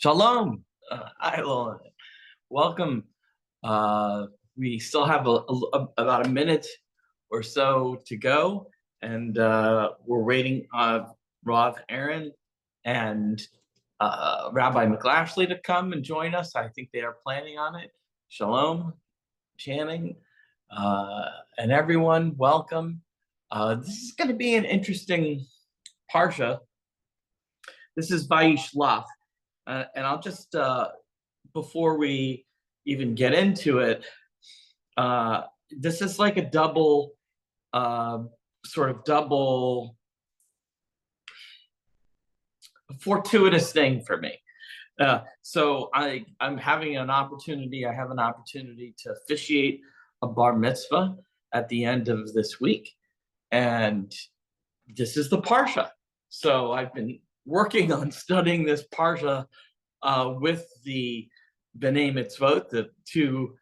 Shalom. Hi, Lola. Welcome. We still have about a minute or so to go, and we're waiting on Rav Aaron and Rabbi McLashley to come and join us. I think they are planning on it. Shalom, Channing, and everyone, welcome. This is going to be an interesting Parsha. This is Vayishlach. And I'll just, before we even get into it, this is like a double, fortuitous thing for me. So I'm having an opportunity, I have an opportunity to officiate a bar mitzvah at the end of this week. And this is the Parsha. So I've been working on studying this Parsha with the B'nai Mitzvot, the two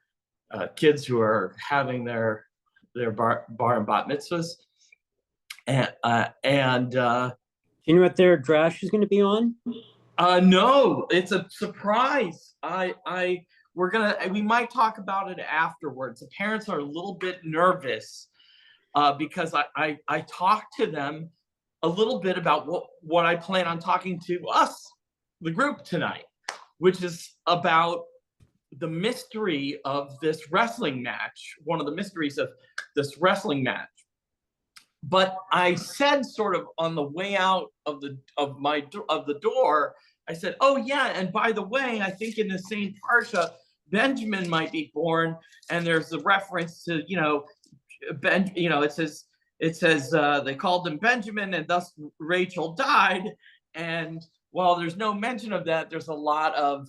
kids who are having their bar and bat mitzvahs. And you know what their drash is going to be on? No, it's a surprise. We might talk about it afterwards. The parents are a little bit nervous because I talked to them a little bit about what I plan on talking to us, the group, tonight, which is about the mystery of this wrestling match, one of the mysteries of this wrestling match. But I said, sort of on the way out of the door, I said, "Oh yeah, and by the way, I think in the same Parsha, Benjamin might be born, and there's a reference to, it says they called him Benjamin, and thus Rachel died. And while there's no mention of that, there's a lot of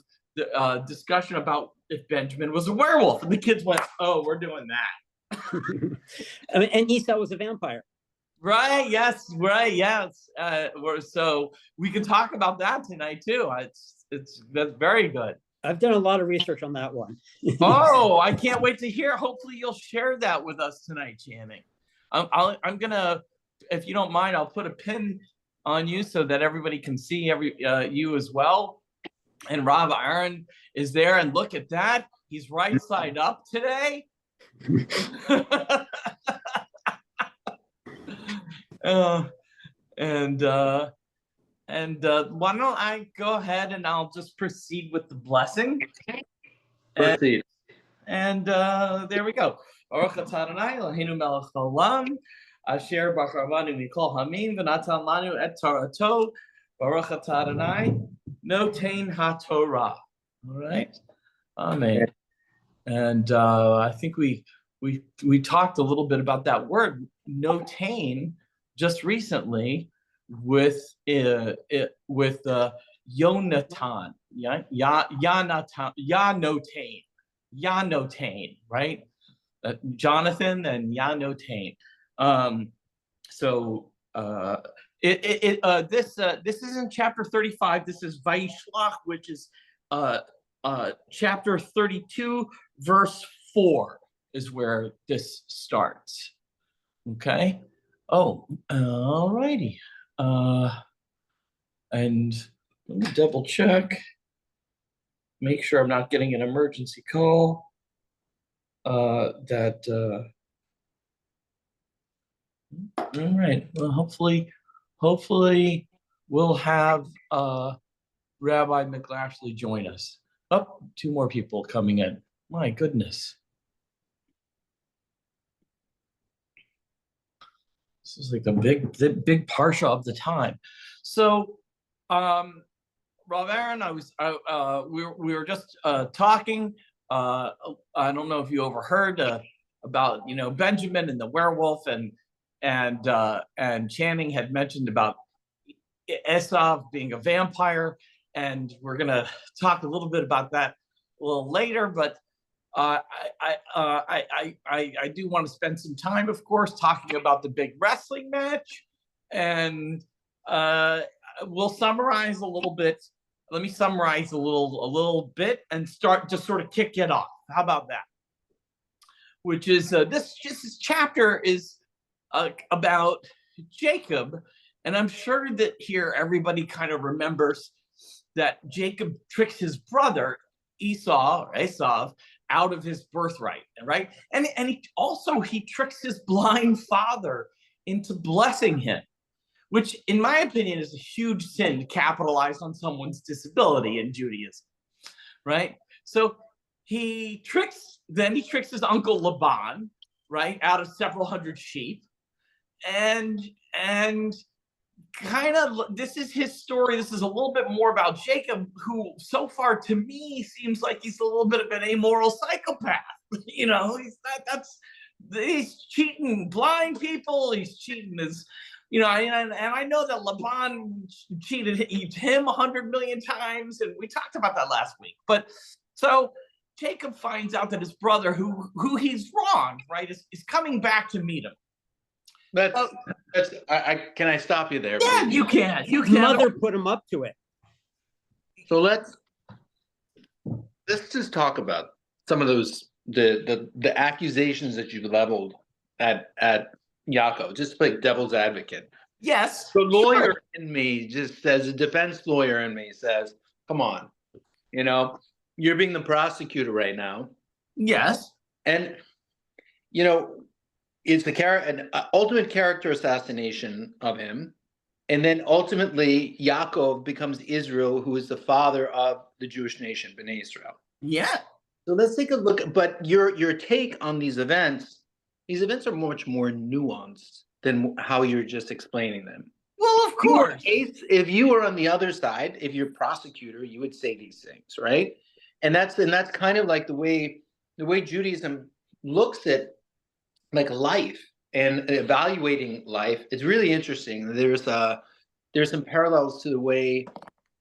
discussion about if Benjamin was a werewolf." And the kids went, "Oh, we're doing that." And Esau was a vampire. Right, yes. So we can talk about that tonight too. That's very good. I've done a lot of research on that one. Oh, I can't wait to hear. Hopefully you'll share that with us tonight, Channing. I'm gonna, if you don't mind, I'll put a pin on you so that everybody can see you as well. And Rav Aaron is there, and look at that, he's right side up today. Why don't I go ahead and I'll just proceed with the blessing. Proceed. And there we go. Baruch atah Adonai Eloheinu melech haolam, asher bacharanu mikol hamim v'natan lanu et Torato. Baruch atah Adonai notein haTorah. All right, Amen. And I think we talked a little bit about that word notein just recently with Yonatan, Yanotain, right? Jonathan and Yanotain. This is in chapter 35. This is Vayishlach, which is chapter 32, verse 4 is where this starts. Okay. Oh, all righty. And let me double check. Make sure I'm not getting an emergency call. All right. Well, hopefully we'll have Rabbi McLashley join us. Oh, two more people coming in. My goodness. This is like the big Parsha of the time. So, Rav Aaron, we were just talking. I don't know if you overheard about Benjamin and the werewolf, and Channing had mentioned about Esau being a vampire, and we're gonna talk a little bit about that a little later. But I do want to spend some time, of course, talking about the big wrestling match, and we'll summarize a little bit. Let me summarize a little bit and start just sort of kick it off. How about that? Which is this chapter is about Jacob, and I'm sure that here everybody kind of remembers that Jacob tricks his brother Esau out of his birthright, right? And he tricks his blind father into blessing him, which in my opinion is a huge sin to capitalize on someone's disability in Judaism, right? So he tricks his uncle Laban, right, out of several hundred sheep, and kind of, this is his story. This is a little bit more about Jacob, who so far to me seems like he's a little bit of an amoral psychopath. He's cheating blind people. He's cheating his, and I know that Laban cheated him 100 million times, and we talked about that last week. But so Jacob finds out that his brother, who he's wronged, right, is coming back to meet him. Can I stop you there? Yeah, please? you can. Mother put him up to it. So let's just talk about some of those the accusations that you leveled at Yaakov, just to play devil's advocate. Yes. The lawyer in me just says, a defense lawyer in me says, come on, you're being the prosecutor right now. Yes. And it's an ultimate character assassination of him. And then ultimately, Yaakov becomes Israel, who is the father of the Jewish nation, Bnei Israel. Yeah. So let's take a look. But your take on these events are much more nuanced than how you're just explaining them. Well, of course. If you were on the other side, if you're a prosecutor, you would say these things, right? And that's kind of like the way Judaism looks at like life and evaluating life. It's really interesting. There's some parallels to the way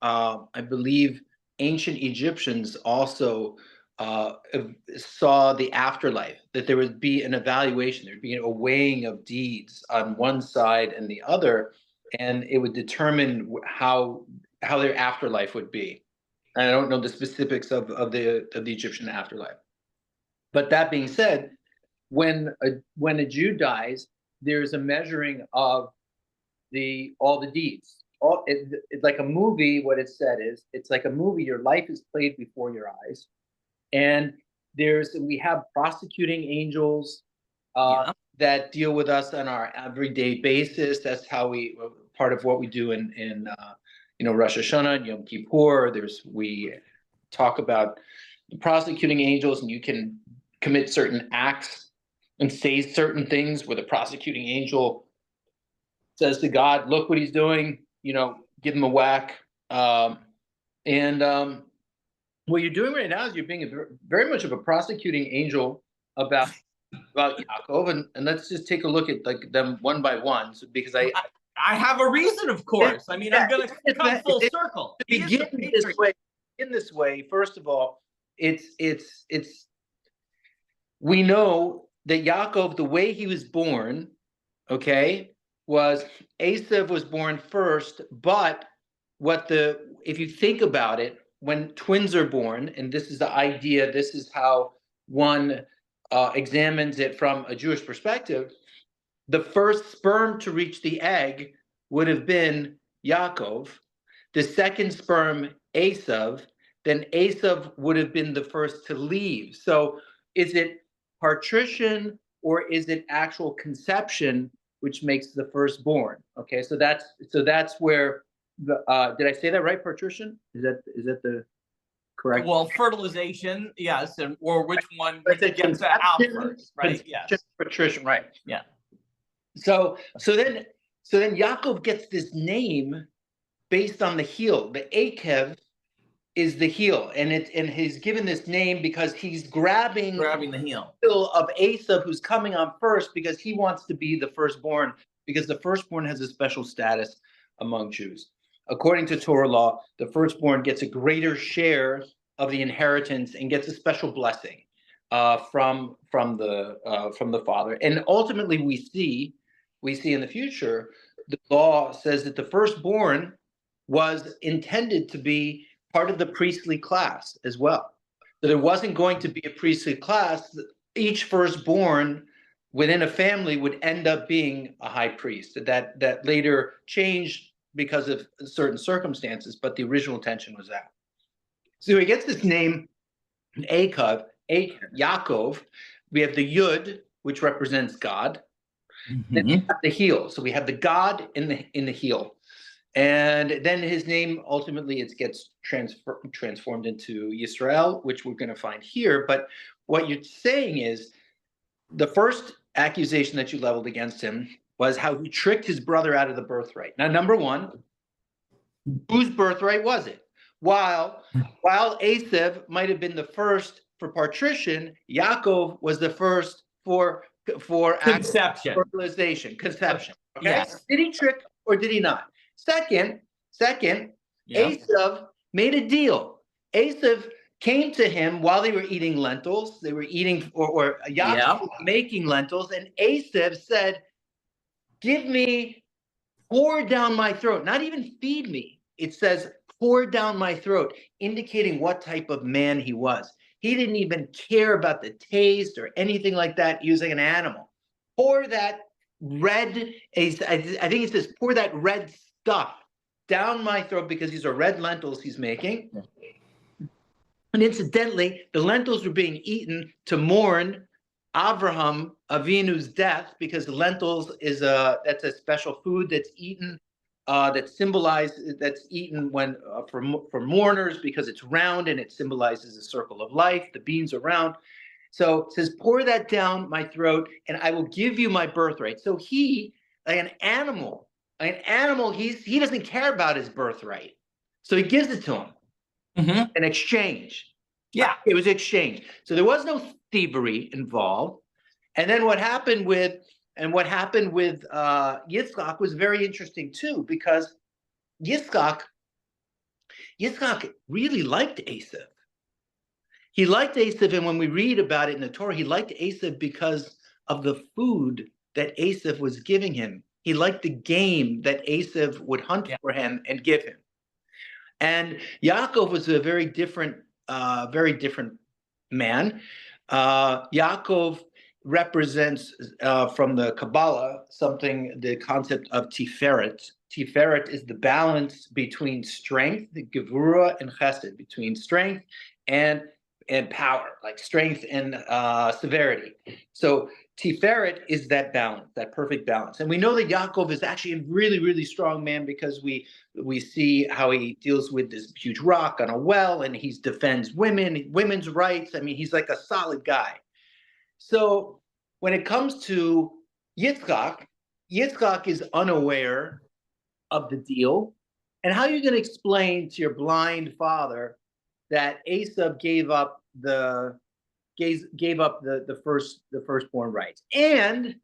I believe ancient Egyptians also saw the afterlife, that there would be an evaluation, there'd be a weighing of deeds on one side and the other, and it would determine how their afterlife would be. And I don't know the specifics of the Egyptian afterlife. But that being said, when a Jew dies, there's a measuring of all the deeds. It's like a movie. What it said is, it's like a movie. Your life is played before your eyes, and we have prosecuting angels that deal with us on our everyday basis. That's how part of what we do in Rosh Hashanah, Yom Kippur. We talk about the prosecuting angels, and you can commit certain acts and say certain things where the prosecuting angel says to God, look what he's doing, give him a whack. What you're doing right now is you're being very much of a prosecuting angel about Yaakov. And let's just take a look at like them one by one. So, because I have a reason, of course. I'm going to come full circle. To begin this way, first of all, we know that Yaakov, the way he was born, was Esau was born first, but if you think about it, when twins are born, and this is the idea, this is how one examines it from a Jewish perspective, the first sperm to reach the egg would have been Yaakov, the second sperm, Esau, then Esau would have been the first to leave. So is it partition or is it actual conception which makes the firstborn? Okay, so that's where did I say that right? Partition? Is that the correct? Well, fertilization, yes, or which one gets out first, right? Yes. Partition, right? Yeah. So then Yaakov gets this name based on the heel. The Akev is the heel, and he's given this name because he's grabbing the heel of Esau, who's coming on first, because he wants to be the firstborn, because the firstborn has a special status among Jews. According to Torah law, the firstborn gets a greater share of the inheritance and gets a special blessing from the father. And ultimately, we see in the future, the law says that the firstborn was intended to be part of the priestly class as well. So there wasn't going to be a priestly class. Each firstborn within a family would end up being a high priest. That later changed because of certain circumstances, but the original intention was that. So he gets this name, Yaakov. We have the Yud, which represents God. Then we have the heel. So we have the God in the heel. And then his name, ultimately, it gets transformed into Yisrael, which we're going to find here. But what you're saying is the first accusation that you leveled against him was how he tricked his brother out of the birthright. Now, number one, whose birthright was it? While Esau might have been the first for partition, Yaakov was the first for Conception. fertilization, conception. Okay? Yes. Did he trick or did he not? Second, Yeah. Esau made a deal. Esau came to him while they were eating lentils. They were eating, or Yaakov was making lentils, and Esau said, "Give me, pour down my throat." Not even feed me. It says, "Pour down my throat," indicating what type of man he was. He didn't even care about the taste or anything like that using an animal. Pour that red, I think it says, pour that red stuff down my throat, because these are red lentils he's making. And incidentally, the lentils were being eaten to mourn Avraham Avinu's death, because the lentils that's a special food that's eaten, that's eaten when for mourners, because it's round and it symbolizes a circle of life. The beans are round. So it says, pour that down my throat and I will give you my birthright. So he, like an animal, he doesn't care about his birthright. So he gives it to him in exchange. Yeah. It was exchange. So there was no thievery involved. And then what happened with Yitzchak was very interesting too, because Yitzchak really liked Esau. He liked Esau, and when we read about it in the Torah, he liked Esau because of the food that Esau was giving him. He liked the game that Esau would hunt for him and give him. And Yaakov was a very different man. Yaakov represents, from the Kabbalah, the concept of Tiferet. Tiferet is the balance between strength, Gevurah, and Chesed, between strength and power, like strength and severity. So Tiferet is that balance, that perfect balance. And we know that Yaakov is actually a really, really strong man, because we see how he deals with this huge rock on a well, and he defends women's rights. I mean, he's like a solid guy. So when it comes to Yitzchak is unaware of the deal. And how are you going to explain to your blind father that Esau gave up the firstborn rights, and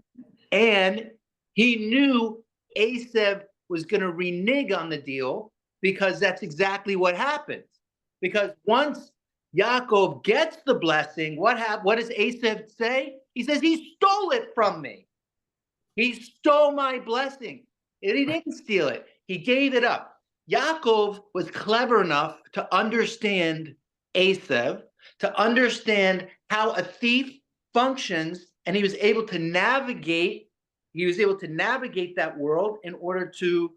he knew Esau was going to renege on the deal, because that's exactly what happens. Because once Yaakov gets the blessing, what does Esau say? He says, "He stole it from me. He stole my blessing." And he didn't steal it. He gave it up. Yaakov was clever enough to understand Esau, to understand how a thief functions, and he was able to navigate that world in order to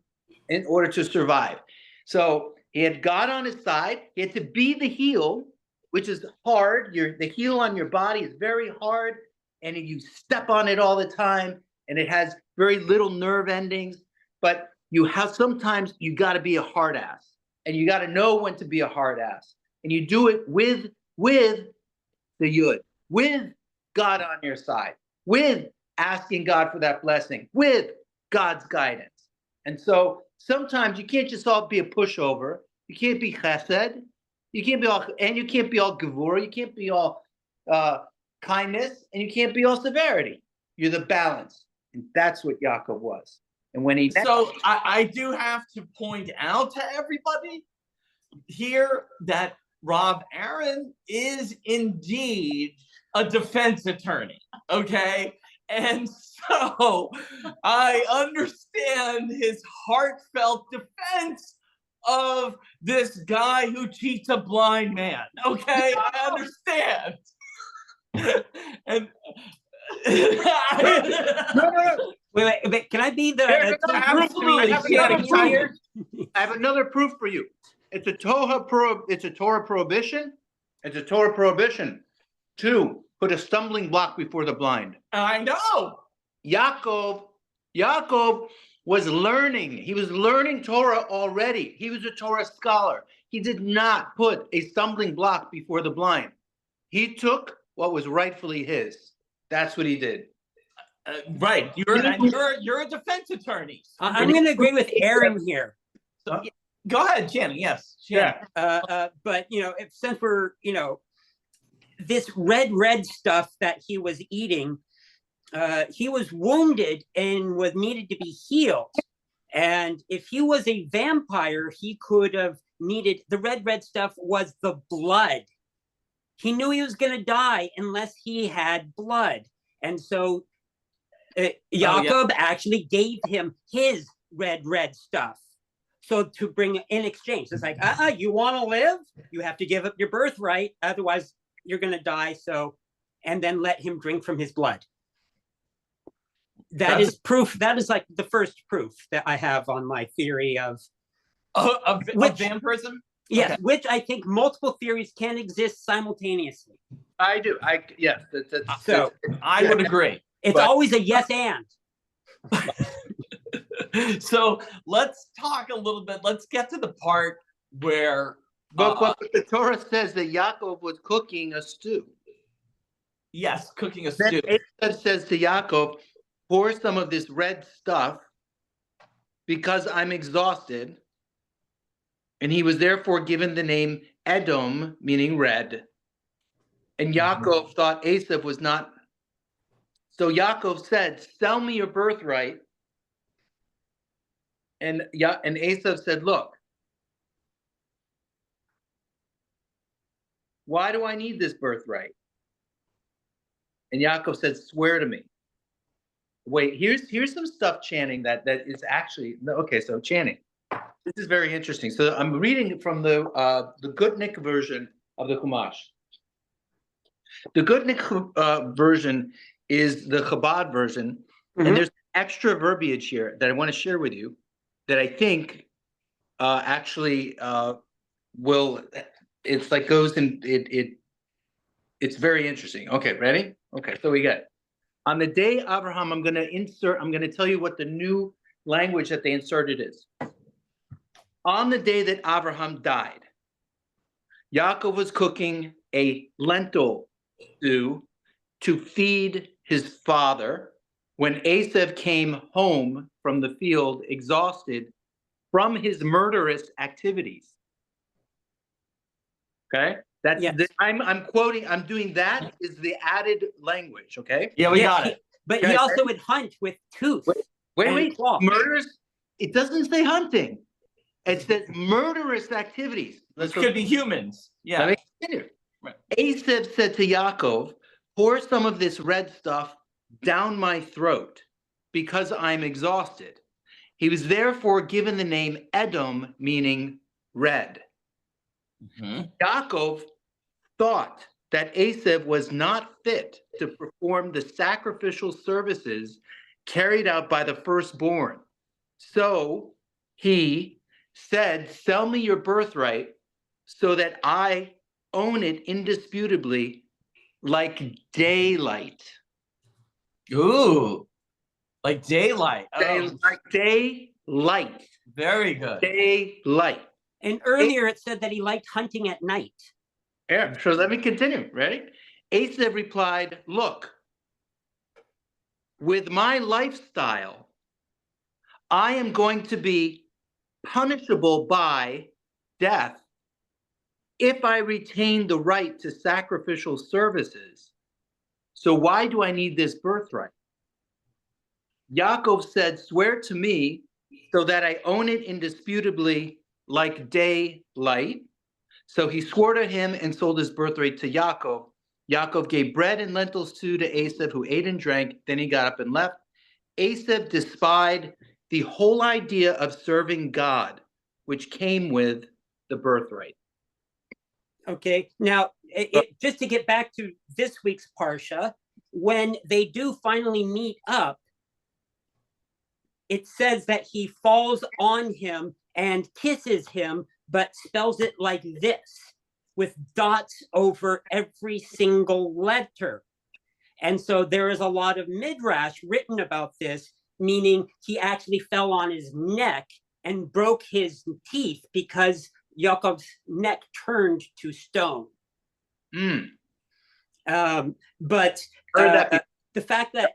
survive. So he had God on his side. He had to be the heel, which is hard. The heel on your body is very hard, and you step on it all the time, and it has very little nerve endings. But sometimes you got to be a hard ass, and you got to know when to be a hard ass, and you do it with the Yud, with God on your side, with asking God for that blessing, with God's guidance. And so sometimes you can't just all be a pushover. You can't be chesed. You can't be all gevurah. You can't be all kindness, and you can't be all severity. You're the balance, and that's what Yaakov was. And when he I do have to point out to everybody here that Rob Aaron is indeed a defense attorney, okay? And so I understand his heartfelt defense of this guy who cheats a blind man, okay? I understand. And no. Wait, can I be the Absolutely. I have another proof for you. It's a Torah prohibition. It's a Torah prohibition to put a stumbling block before the blind. I know. Yaakov was learning. He was learning Torah already. He was a Torah scholar. He did not put a stumbling block before the blind. He took what was rightfully his. That's what he did. Right. You're a defense attorney. I'm going to agree with Aaron here. So, go ahead, Shannon. Yes. Shannon. But since we're this red stuff that he was eating, he was wounded and was needed to be healed. And if he was a vampire, he could have needed the red stuff was the blood. He knew he was going to die unless he had blood. And so Jacob actually gave him his red stuff. So to bring in exchange, it's like, you want to live? You have to give up your birthright. Otherwise, you're going to die. So, and then let him drink from his blood. That is proof. That is like the first proof that I have on my theory of vampirism. Yes, okay. Which I think multiple theories can exist simultaneously. I do. Yes. So I would agree. It's always a yes and. So let's talk a little bit. Let's get to the part where. But the Torah says that Yaakov was cooking a stew. Yes, cooking a stew. It says to Yaakov, pour some of this red stuff because I'm exhausted. And he was therefore given the name Edom, meaning red. And Yaakov thought Esau was not. So Yaakov said, sell me your birthright. And Esau said, look, why do I need this birthright? And Yaakov said, swear to me. Wait, here's some stuff, Channing, that is actually, okay, so Channing. This is very interesting. So I'm reading from the Gutnick version of the Chumash. The Gutnick version is the Chabad version, and there's extra verbiage here that I want to share with you that I think actually will. It's like goes in it's very interesting. Okay, ready? Okay, so we got on the day Abraham. I'm going to tell you what the new language that they inserted is. On the day that Abraham died, Yaakov was cooking a lentil stew to feed his father when Esau came home from the field exhausted from his murderous activities. Okay? That's I'm quoting, I'm doing that is the added language, okay? Yeah, we got it. But he also would hunt with tooth. Wait. Murders, it doesn't say hunting. It says murderous activities. This could be humans. Yeah. Let me continue. Right. Esau said to Yaakov, pour some of this red stuff down my throat because I'm exhausted. He was therefore given the name Edom, meaning red. Yaakov thought that Esau was not fit to perform the sacrificial services carried out by the firstborn. So he said, sell me your birthright so that I own it indisputably like daylight. Ooh, like daylight. Like daylight. Very good. Daylight. And earlier it said that he liked hunting at night. Yeah, so let me continue. Ready? Esau replied, look, with my lifestyle, I am going to be punishable by death if I retain the right to sacrificial services. So why do I need this birthright? Yaakov said, swear to me so that I own it indisputably like daylight. So he swore to him and sold his birthright to Yaakov. Yaakov gave bread and lentil stew to Esau, who ate and drank. Then he got up and left. Esau despised the whole idea of serving God, which came with the birthright. Okay, now just to get back to this week's Parsha, when they do finally meet up, it says that he falls on him and kisses him, but spells it like this, with dots over every single letter. And so there is a lot of midrash written about this, meaning he actually fell on his neck and broke his teeth because Yaakov's neck turned to stone. But the fact that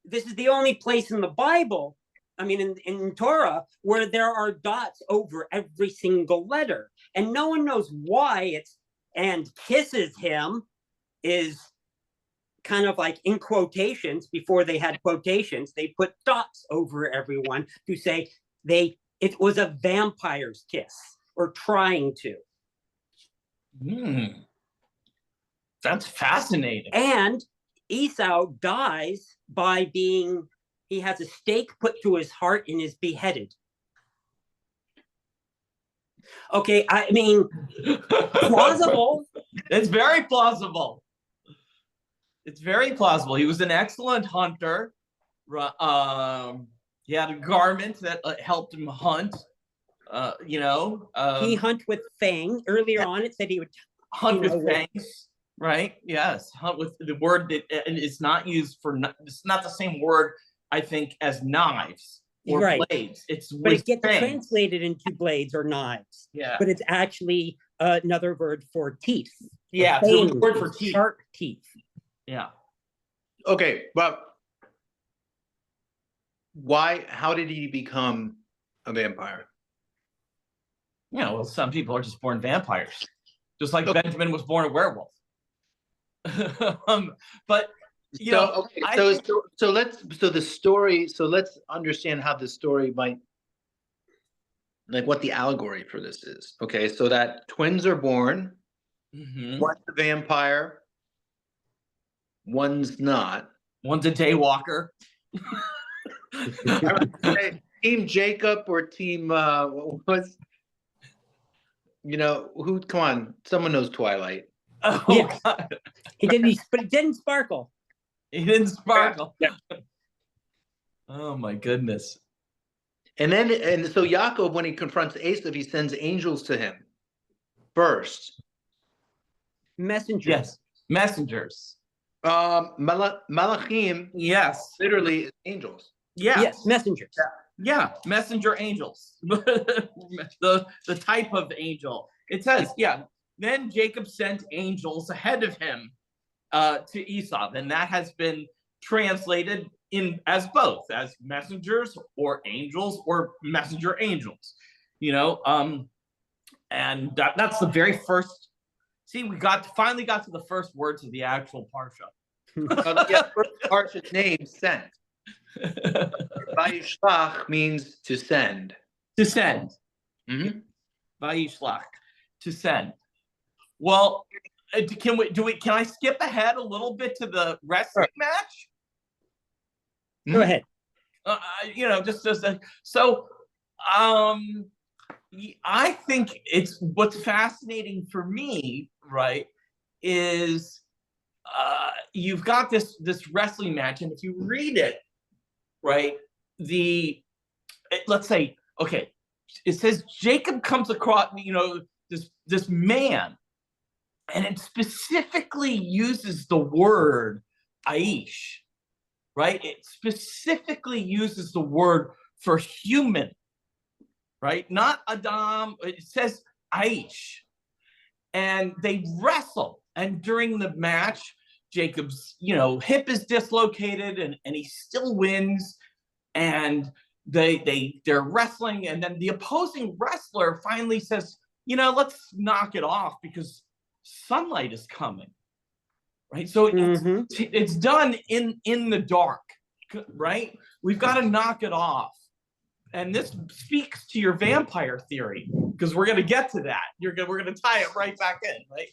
this is the only place in the Bible, I mean, in Torah, where there are dots over every single letter, and no one knows why it's and kisses him is kind of like in quotations. Before they had quotations, they put dots over everyone to say it was a vampire's kiss, or trying to. That's fascinating. And Esau dies by he has a stake put to his heart and is beheaded. Okay, I mean, plausible. It's very plausible. It's very plausible. He was an excellent hunter. He had a garment that helped him hunt. He hunt with fang. Earlier on, it said he would hunt with fangs. Right? Yes. Hunt with the word that is not used for. It's not the same word, I think, as knives or blades. But it gets translated into blades or knives. Yeah. But it's actually another word for teeth. Yeah. So it's a word for teeth. Sharp teeth. Yeah. Okay, but why? How did he become a vampire? Well, some people are just born vampires, just like Benjamin was born a werewolf. But let's understand how the story might, like, what the allegory for this is. Okay, so that twins are born. One's a vampire, one's not. One's a daywalker. Team Jacob or team what's who? Come on, someone knows Twilight. Oh, yes. God. But it didn't sparkle. He didn't sparkle. Yeah. Oh my goodness. And so Yaakov, when he confronts Esau, he sends angels to him first. Messengers. Yes, messengers. Malachim. Yes, literally angels. Yeah. Yes, messengers. Yeah, messenger angels. the type of angel. It says, yeah. Then Jacob sent angels ahead of him to Esau. And that has been translated as both, as messengers or angels or messenger angels. And that's the very first. See, we finally got to the first words of the actual Parsha. First Parsha's name, sent. Vayishlach means to send. To send. Vayishlach, to send. Well, can I skip ahead a little bit to the wrestling match? Go ahead. I think what's fascinating for me, right, is you've got this wrestling match, and if you read it, right, let's say, okay, it says Jacob comes across, this man. And it specifically uses the word Aish, right? It specifically uses the word for human, right? Not Adam. It says Aish. And they wrestle. And during the match, Jacob's, hip is dislocated and he still wins. And they're wrestling. And then the opposing wrestler finally says, let's knock it off because sunlight is coming, right? So it's done in the dark, right? We've got to knock it off. And this speaks to your vampire theory, because we're going to get to that. We're going to tie it right back in, right?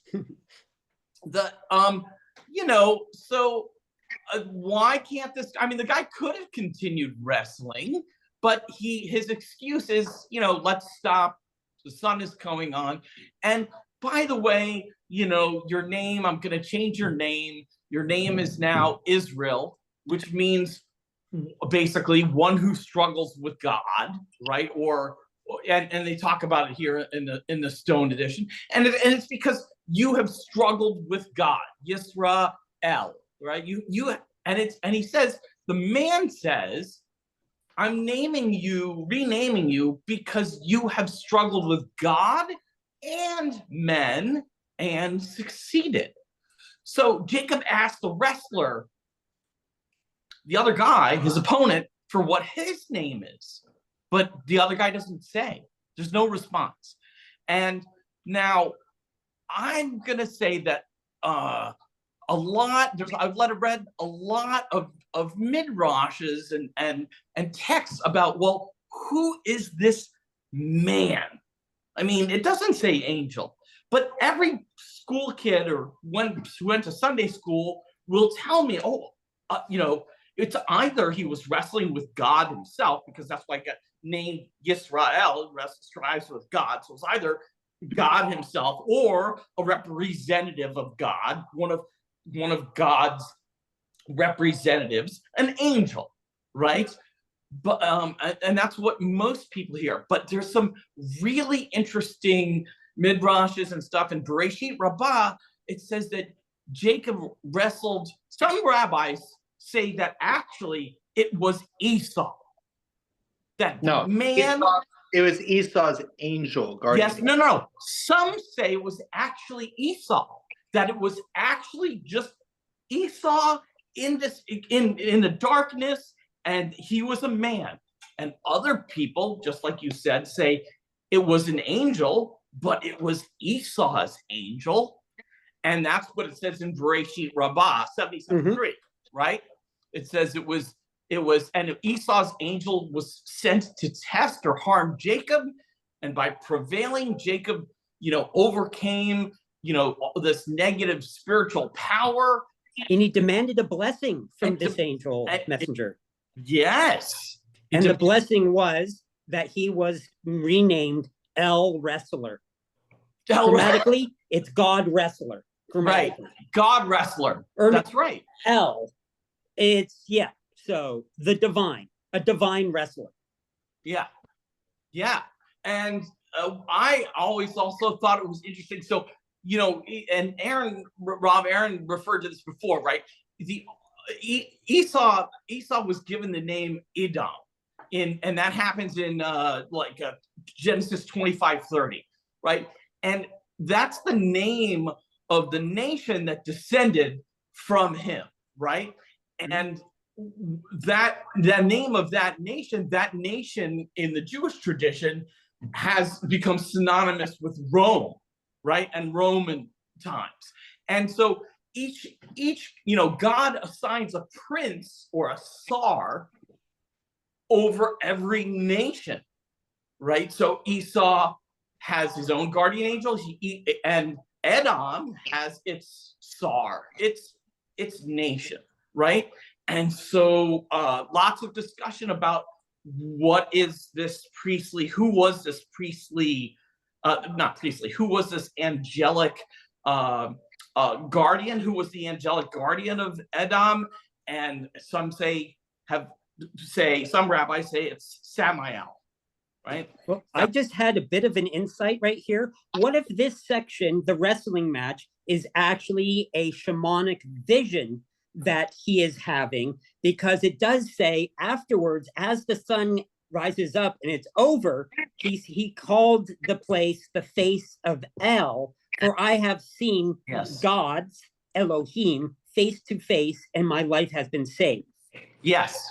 Why can't this? I mean, the guy could have continued wrestling, but his excuse is, let's stop. The sun is going on. And by the way, your name, I'm going to change your name. Your name is now Israel, which means basically one who struggles with God, right? And they talk about it here in the Stone edition, and it's because you have struggled with God, Yisrael, right? And he says, the man says, I'm renaming you because you have struggled with God and men and succeeded. So Jacob asked the wrestler, the other guy, his opponent, for what his name is. But the other guy doesn't say. There's no response. And now I'm going to say that I've read a lot of midrashes and texts about, well, who is this man? I mean, it doesn't say angel, but every school kid or who went to Sunday school will tell me, it's either he was wrestling with God himself, because that's why I got named Yisrael, strives with God. So it's either God himself or a representative of God, one of God's representatives, an angel, right? But and that's what most people hear. But there's some really interesting midrashes and stuff. In Bereshit Rabbah, it says that Jacob wrestled. Some rabbis say that actually it was Esau. That No, man. It was Esau's angel guardian. Yes, no. Some say it was actually Esau. That it was actually just Esau in the darkness, and he was a man. And other people, just like you said, say it was an angel, but it was Esau's angel. And that's what it says in Bereshit Rabbah 70:73, right? It says it was, and Esau's angel was sent to test or harm Jacob, and by prevailing, Jacob, overcame, this negative spiritual power. And he demanded a blessing from this angel messenger. Yes. And the blessing was that he was renamed El Wrestler. Grammatically, it's God Wrestler. Right. God Wrestler. That's right. El. So a divine wrestler. Yeah. And I always also thought it was interesting. So, and Aaron referred to this before, right? Esau was given the name Edom, and that happens in Genesis 25:30, right? And that's the name of the nation that descended from him, right? And that name of that nation in the Jewish tradition has become synonymous with Rome, right? And Roman times. And so each God assigns a prince or a sar over every nation, right? So Esau has his own guardian angel, and Edom has its sar, its nation, right? And so lots of discussion about who was this angelic guardian? Who was the angelic guardian of Edom? And some rabbis say it's Samael, right? Well, I just had a bit of an insight right here. What if this section, the wrestling match, is actually a shamanic vision that he is having? Because it does say afterwards, as the sun rises up and it's over, he called the place the face of El, for I have seen gods, Elohim, face to face, and my life has been saved. Yes.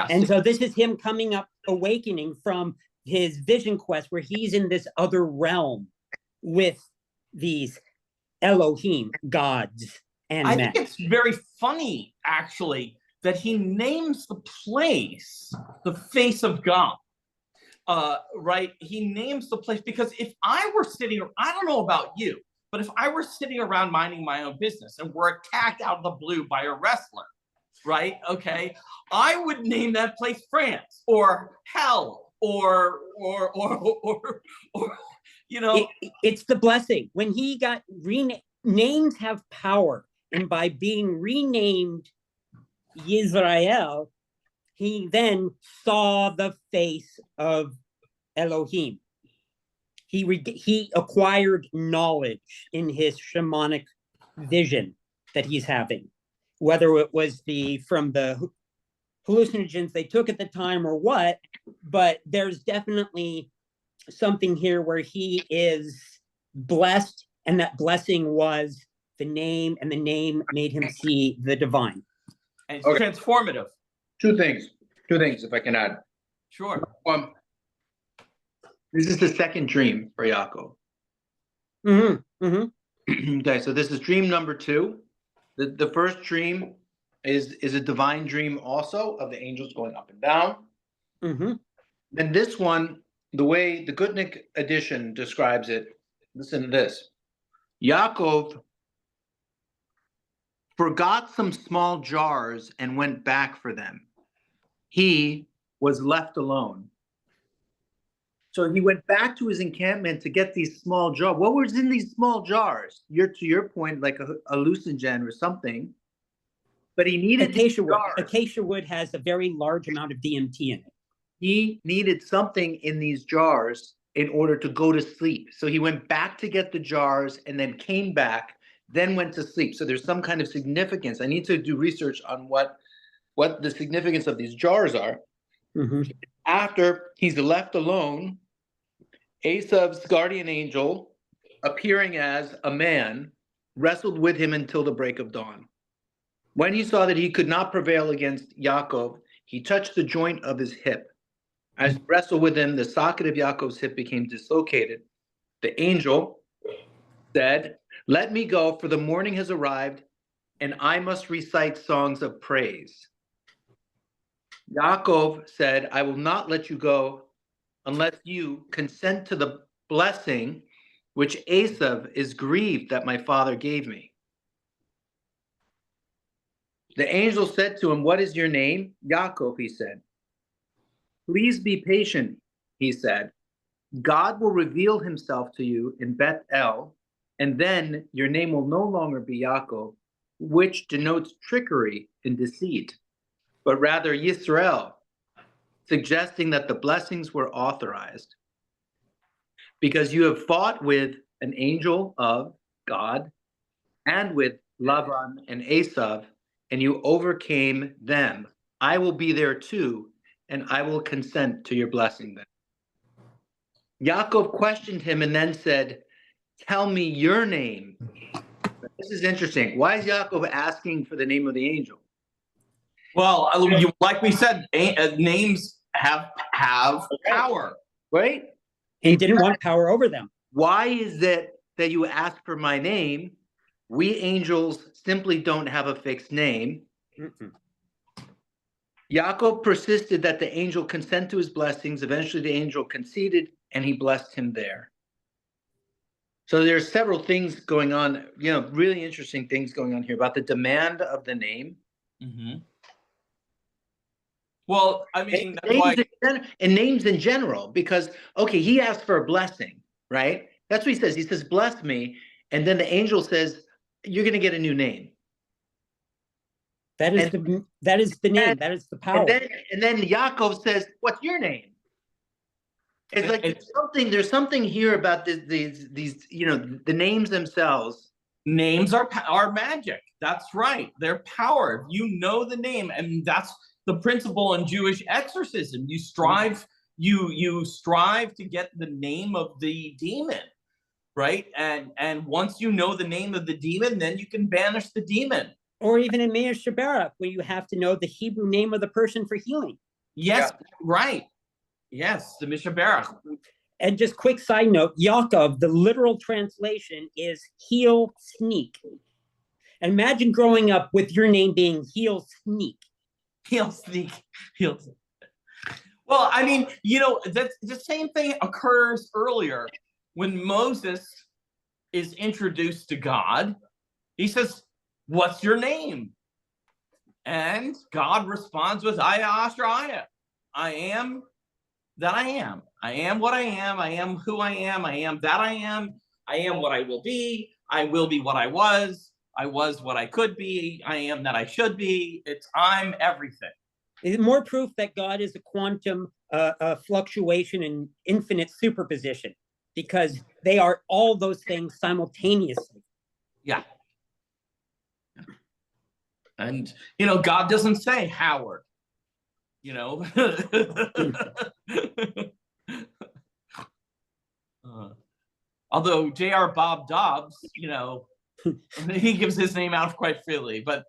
And so this is him coming up, awakening from his vision quest, where he's in this other realm with these Elohim, gods, and men. I think it's very funny, actually, that he names the place the face of God. Right? He names the place because if I were sitting, I don't know about you, but if I were sitting around minding my own business and were attacked out of the blue by a wrestler, right? Okay, I would name that place France or Hell or it's the blessing. When he got renamed, names have power, and by being renamed Yisrael, he then saw the face of Elohim. He acquired knowledge in his shamanic vision that he's having, whether it was from the hallucinogens they took at the time or what, but there's definitely something here where he is blessed, and that blessing was the name, and the name made him see the divine. And it's transformative. Two things, if I can add. Sure. This is the second dream for Yaakov. Mm-hmm. Mm-hmm. Okay, so this is dream number 2. The first dream is a divine dream also, of the angels going up and down. Mm-hmm. And this one, the way the Gutnick edition describes it, listen to this. Yaakov forgot some small jars and went back for them. He was left alone. So he went back to his encampment to get these small jars. What was in these small jars? To your point, like a hallucinogen or something. But he needed acacia wood. Acacia wood has a very large amount of DMT in it. He needed something in these jars in order to go to sleep. So he went back to get the jars and then came back, then went to sleep. So there's some kind of significance. I need to do research on what the significance of these jars are. Mm-hmm. After he's left alone, Esau's guardian angel, appearing as a man, wrestled with him until the break of dawn. When he saw that he could not prevail against Yaakov, he touched the joint of his hip. As he wrestled with him, the socket of Yaakov's hip became dislocated. The angel said, "Let me go, for the morning has arrived, and I must recite songs of praise." Yaakov said, "I will not let you go unless you consent to the blessing which Esau is grieved that my father gave me." The angel said to him, "What is your name?" "Yaakov," he said. "Please be patient," he said. "God will reveal himself to you in Beth El, and then your name will no longer be Yaakov, which denotes trickery and deceit, but rather Yisrael, suggesting that the blessings were authorized. Because you have fought with an angel of God and with Laban and Esau, and you overcame them. I will be there too, and I will consent to your blessing them." Yaakov questioned him and then said, "Tell me your name." This is interesting. Why is Yaakov asking for the name of the angel? Well, like we said, names have power. Right? He didn't want power over them. Why is it that you ask for my name? We angels simply don't have a fixed name. Mm-mm. Yaakov persisted that the angel consent to his blessings. Eventually the angel conceded and he blessed him there. So there's several things going on, really interesting things going on here about the demand of the name. Mm-hmm. Well, I mean, names in general, because, okay, he asked for a blessing, right? That's what he says. He says, "Bless me." And then the angel says, "You're going to get a new name." That is the name. That is the power. And then Yaakov says, "What's your name?" It's like there's something here about these the names themselves. Names are magic. That's right. They're power. You know the name, and that's the principle in Jewish exorcism. You strive to get the name of the demon, right? And once you know the name of the demon, then you can banish the demon. Or even in Meir Sheberach, where you have to know the Hebrew name of the person for healing. Yes, yeah. Right. Yes, the Mishaberach. And just quick side note, Yaakov, the literal translation is heel sneak. Imagine growing up with your name being heel sneak. Heel sneak. Well, I mean, that's the same thing occurs earlier when Moses is introduced to God. He says, "What's your name?" And God responds with, "Aya Ashraya." I am that I am. I am what I am. I am who I am. I am that I am. I am what I will be. I will be what I was. I was what I could be. I am that I should be. I'm everything. More proof that God is a quantum fluctuation and infinite superposition, because they are all those things simultaneously. Yeah. And, God doesn't say Howard, although J.R. Bob Dobbs, he gives his name out quite freely, but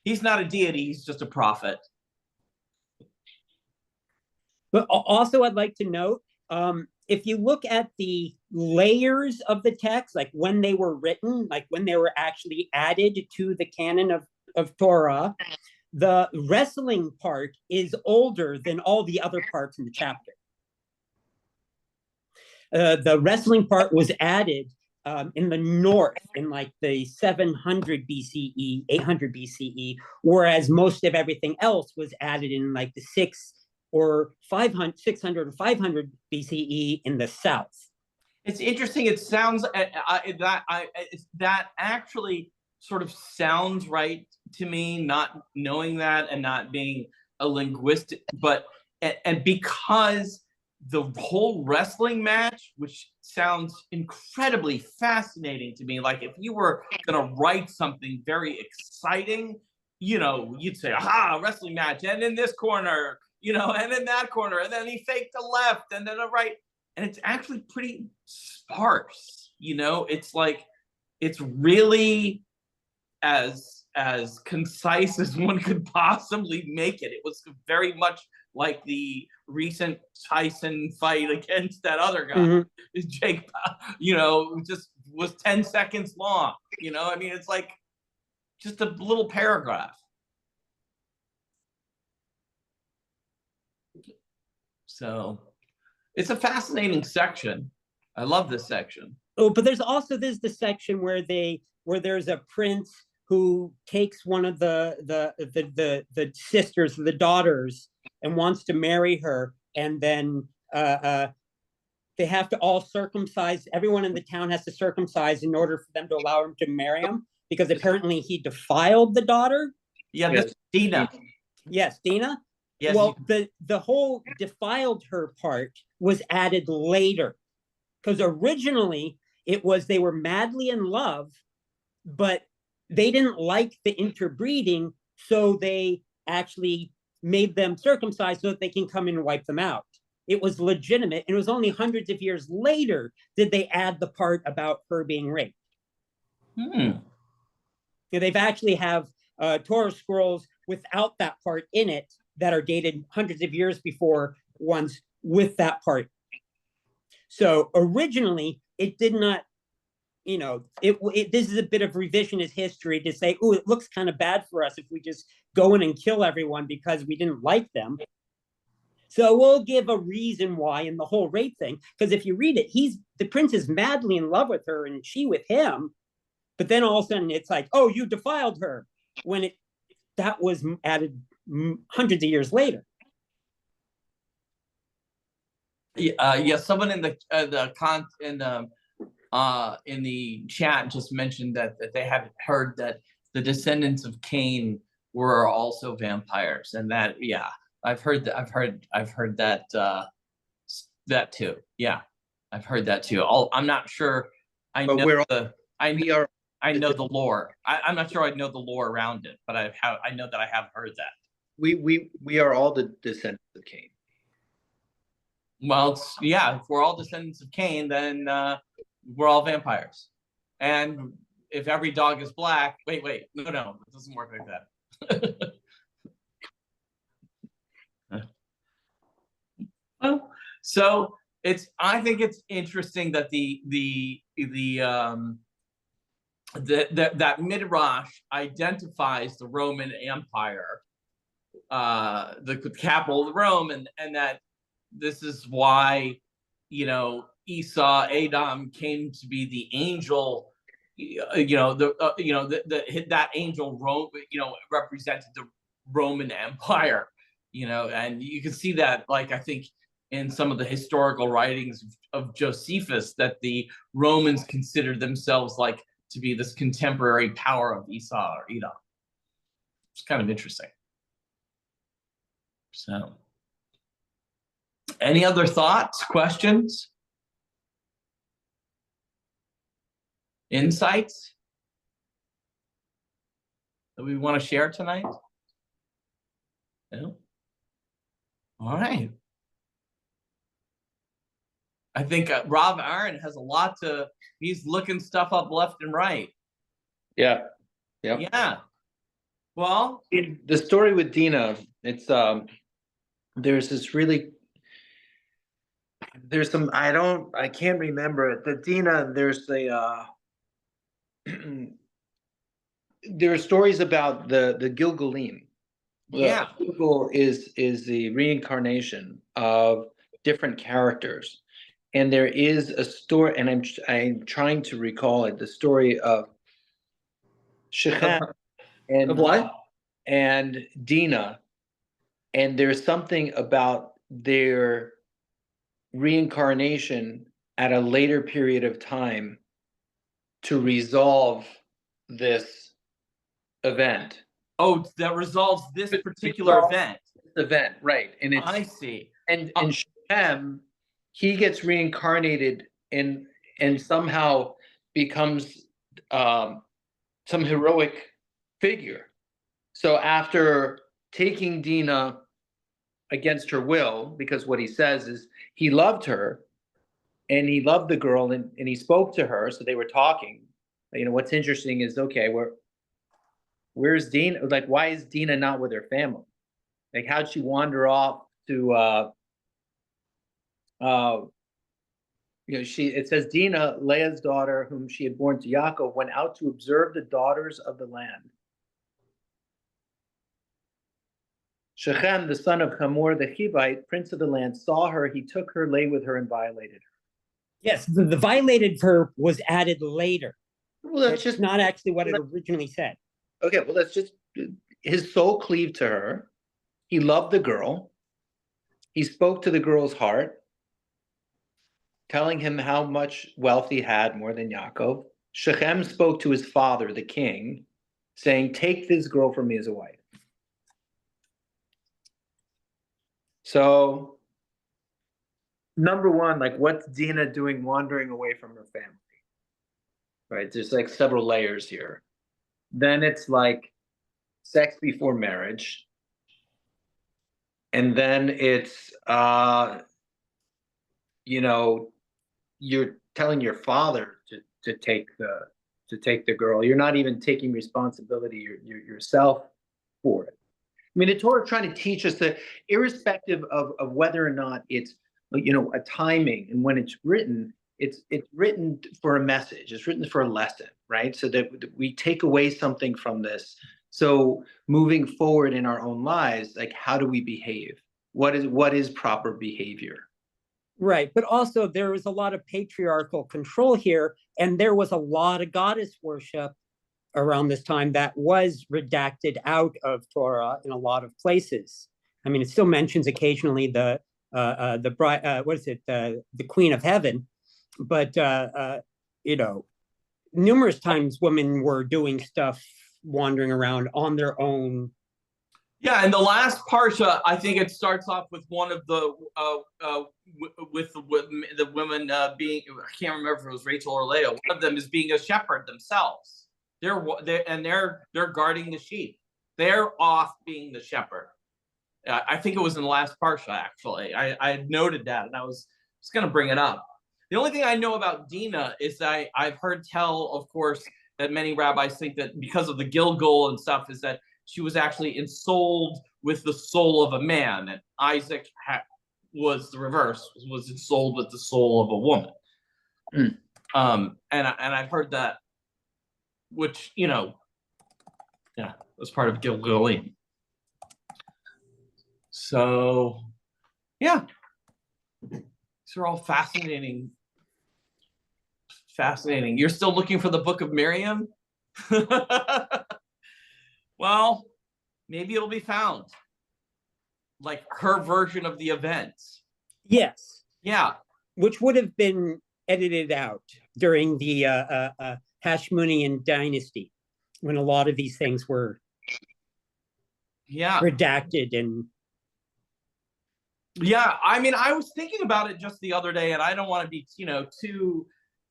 he's not a deity, he's just a prophet. But also, I'd like to note, if you look at the layers of the text, like when they were written, like when they were actually added to the canon of Torah, the wrestling part is older than all the other parts in the chapter. The wrestling part was added in the north in like the 700 BCE, 800 BCE, whereas most of everything else was added in like the 600 or 500 BCE in the south. It's interesting. It sounds that actually sort of sounds right to me, not knowing that and not being a linguistic, but and because the whole wrestling match, which sounds incredibly fascinating to me, like if you were gonna write something very exciting, you'd say, aha, wrestling match, and in this corner, and in that corner, and then he faked a left, and then a right, and it's actually pretty sparse. It's like it's really as concise as one could possibly make it. It was very much like the recent Tyson fight against that other guy, Jake. Just was 10 seconds long. It's like just a little paragraph. So it's a fascinating section. I love this section. Oh, but there's the section where there's a prince who takes one of the sisters, the daughters, and wants to marry her, and then they have to all circumcise. Everyone in the town has to circumcise in order for them to allow him to marry him, because apparently he defiled the daughter. Yeah, that's Dina. Yes, Dina. Yes. Well, the whole defiled her part was added later, because originally it was they were madly in love, but they didn't like the interbreeding, so they actually made them circumcised so that they can come in and wipe them out. It was legitimate, and it was only hundreds of years later did they add the part about her being raped. They've actually have Torah scrolls without that part in it that are dated hundreds of years before ones with that part. So originally, it did not, this is a bit of revisionist history to say, oh, it looks kind of bad for us if we just go in and kill everyone because we didn't like them. So we'll give a reason why in the whole rape thing, because if you read it, the prince is madly in love with her and she with him, but then all of a sudden it's like, oh, you defiled her, when that was added hundreds of years later. Someone in the chat just mentioned that they had heard that the descendants of Cain were also vampires, and that I've heard that. I've heard that that too. Yeah, I've heard that too. I'm not sure. I know the lore. I'm not sure I know the lore around it, but I know that I have heard that. We are all the descendants of Cain. Well, if we're all descendants of Cain, then we're all vampires. And if every dog is black, wait, no, it doesn't work like that. Well, so I think it's interesting that that Midrash identifies the Roman Empire, the capital of Rome, and that this is why, Esau, Edom came to be the angel, that angel Rome, represented the Roman Empire, and you can see that, like, I think in some of the historical writings of Josephus, that the Romans considered themselves like to be this contemporary power of Esau or Edom. It's kind of interesting. So, any other thoughts, questions, insights that we want to share tonight? No? All right. I think Rob Aaron has a lot to, he's looking stuff up left and right. Yeah. Yep. Yeah. Well, the story with Dina, it's there's this really, there's some, I can't remember it. The Dina, there's the there are stories about the Gilgalim. yeah. Gilgal is the reincarnation of different characters. And there is a story, and I'm trying to recall it, the story of Shechem and Of what? and Dina, and there's something about their reincarnation at a later period of time to resolve this event. Oh, that resolves this particular event. Event, right? And it's, I see. and Shem, he gets reincarnated and somehow becomes some heroic figure. So after taking Dina against her will, because what he says is he loved her and he loved the girl, and he spoke to her, so they were talking. You know, what's interesting is, okay, where's Dina? Like, why is Dina not with her family? Like, how'd she wander off to you know, it says Dina, Leah's daughter, whom she had born to Yaakov, went out to observe the daughters of the land. Shechem, the son of Hamor the Hivite, prince of the land, saw her. He took her, lay with her, and violated her. Yes, the violated verb was added later. Well, that's It's just not actually what it originally said. okay. Well, that's just his soul cleaved to her. He loved the girl. He spoke to the girl's heart, telling him how much wealth he had, more than Yaakov. Shechem spoke to his father, the king, saying, "Take this girl from me as a wife." So, number one, like, what's Dina doing wandering away from her family? Right? There's like several layers here. Then it's like sex before marriage. And then it's you know, you're telling your father to take the girl. You're not even taking responsibility yourself for it. I mean, the Torah is trying to teach us that, irrespective of whether or not it's, you know, a timing, and when it's written written for a message. It's written for a lesson, right? So that we take away something from this. So moving forward in our own lives, like, how do we behave? What is proper behavior? Right. But also there was a lot of patriarchal control here, and there was a lot of goddess worship around this time that was redacted out of Torah in a lot of places. I mean, it still mentions occasionally the bride, what is it, the Queen of Heaven, but you know, numerous times women were doing stuff, wandering around on their own. Yeah, and the last Parsha, I think it starts off with one of the with the women being, I can't remember if it was Rachel or Leah. One of them is being a shepherd themselves. They're guarding the sheep. They're off being the shepherd. I think it was in the last Parsha, actually. I had noted that, and I was just going to bring it up. The only thing I know about Dina is that I've heard tell, of course, that many rabbis think that because of the Gilgal and stuff, is that she was actually ensouled with the soul of a man, and Isaac was the reverse, was ensouled with the soul of a woman. And I've heard that, which, you know, yeah, was part of Gilgalim. So, yeah, these are all fascinating. Fascinating. You're still looking for the Book of Miriam? Well, maybe it'll be found. Like her version of the events. Yes. Yeah. Which would have been edited out during the Hashmonean dynasty, when a lot of these things were redacted and Yeah, I mean, I was thinking about it just the other day, and I don't want to be, too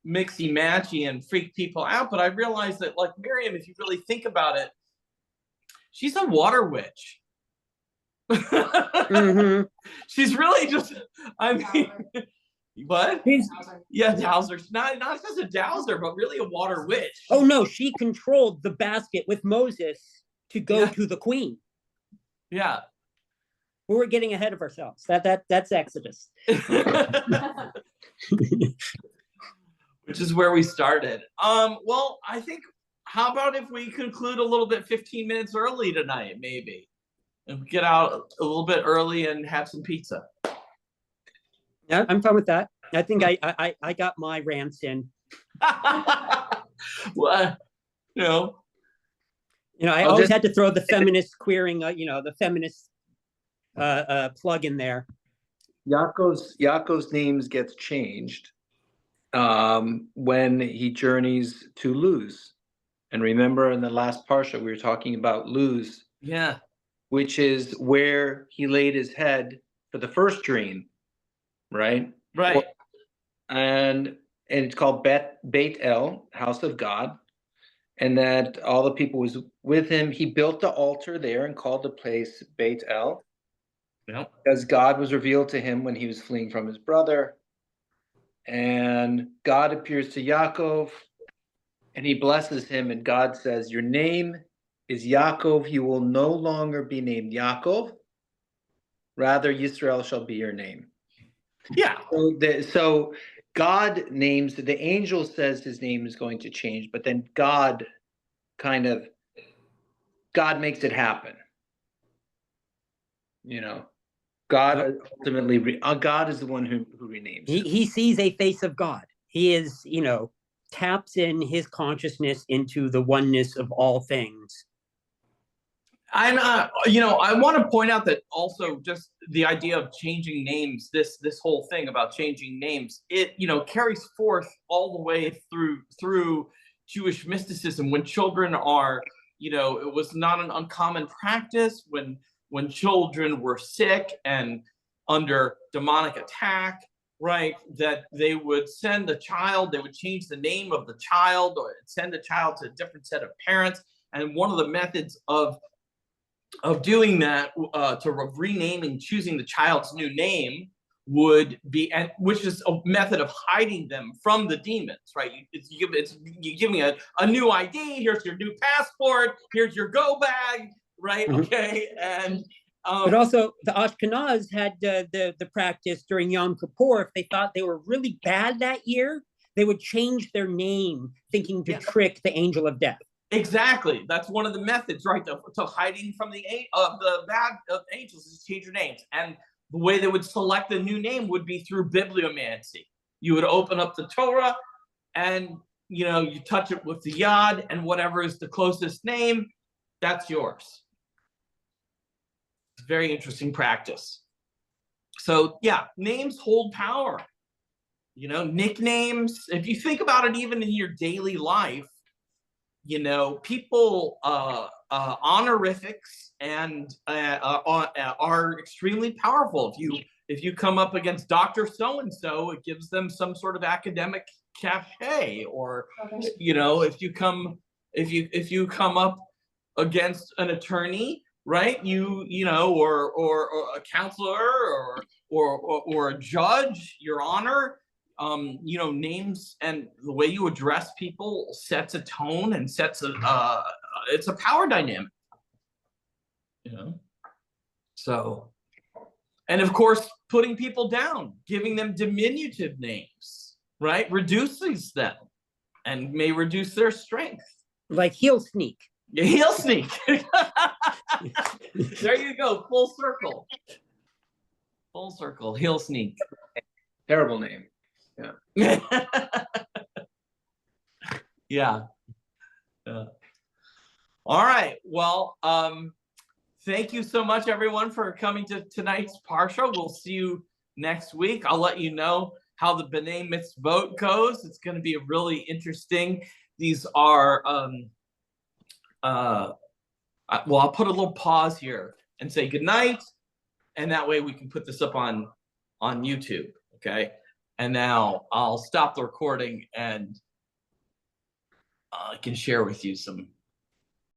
mixy matchy and freak people out, but I realized that, like Miriam, if you really think about it, she's a water witch. Mm-hmm. She's really just, I mean, what? Yeah, dowser. Not just a dowser, but really a water witch. Oh no, she controlled the basket with Moses to go to the queen. Yeah. We're getting ahead of ourselves. That's Exodus. Which is where we started. Well, I think, how about if we conclude a little bit 15 minutes early tonight, maybe? And get out a little bit early and have some pizza. Yeah, I'm fine with that. I think I got my rants in. Well, I always had to throw the feminist queering, the feminist plug in there. Yaakov's names gets changed when he journeys to Luz. And remember, in the last Parsha, we were talking about Luz. Yeah. Which is where he laid his head for the first dream, right? Right. And it's called Beit El, House of God. And that all the people was with him. He built the altar there and called the place Beit El. Yep. Because God was revealed to him when he was fleeing from his brother. And God appears to Yaakov and he blesses him. And God says, your name is Yaakov. You will no longer be named Yaakov. Rather, Yisrael shall be your name. Yeah. So God names, the angel says his name is going to change, but then God makes it happen. God ultimately, God is the one who renames. He sees a face of God. He is, taps in his consciousness into the oneness of all things. And I want to point out that also just the idea of changing names, this whole thing about changing names, it carries forth all the way through Jewish mysticism. When children are, it was not an uncommon practice when children were sick and under demonic attack, right, that they would send the child, they would change the name of the child or send the child to a different set of parents. And one of the methods of doing that, renaming, choosing the child's new name would be, and which is a method of hiding them from the demons, right? You're giving a new ID. Here's your new passport. Here's your go bag, right? Mm-hmm. Okay, and but also the Ashkenaz had the practice during Yom Kippur. If they thought they were really bad that year, they would change their name, thinking to trick the angel of death. Exactly. That's one of the methods, right? To hiding from the bad angels is change your names. And the way they would select the new name would be through bibliomancy. You would open up the Torah and, you touch it with the yad, and whatever is the closest name, that's yours. It's a very interesting practice. So, yeah, names hold power. Nicknames, if you think about it, even in your daily life, people honorifics and are extremely powerful. If you come up against Dr. So-and-so, it gives them some sort of academic cachet. Or if you come up against an attorney, right, or a counselor or a judge, your honor. Names and the way you address people sets a tone and sets it's a power dynamic, So, and of course, putting people down, giving them diminutive names, right, reduces them and may reduce their strength. Like heel sneak. Yeah, heel sneak. There you go, full circle. Full circle, heel sneak. Terrible name. Yeah. Yeah. All right. Well, thank you so much, everyone, for coming to tonight's Parsha. We'll see you next week. I'll let you know how the B'nai Mitzvot goes. It's going to be really interesting. These are, I'll put a little pause here and say good night. and that way we can put this up on YouTube. Okay. And now I'll stop the recording and I can share with you some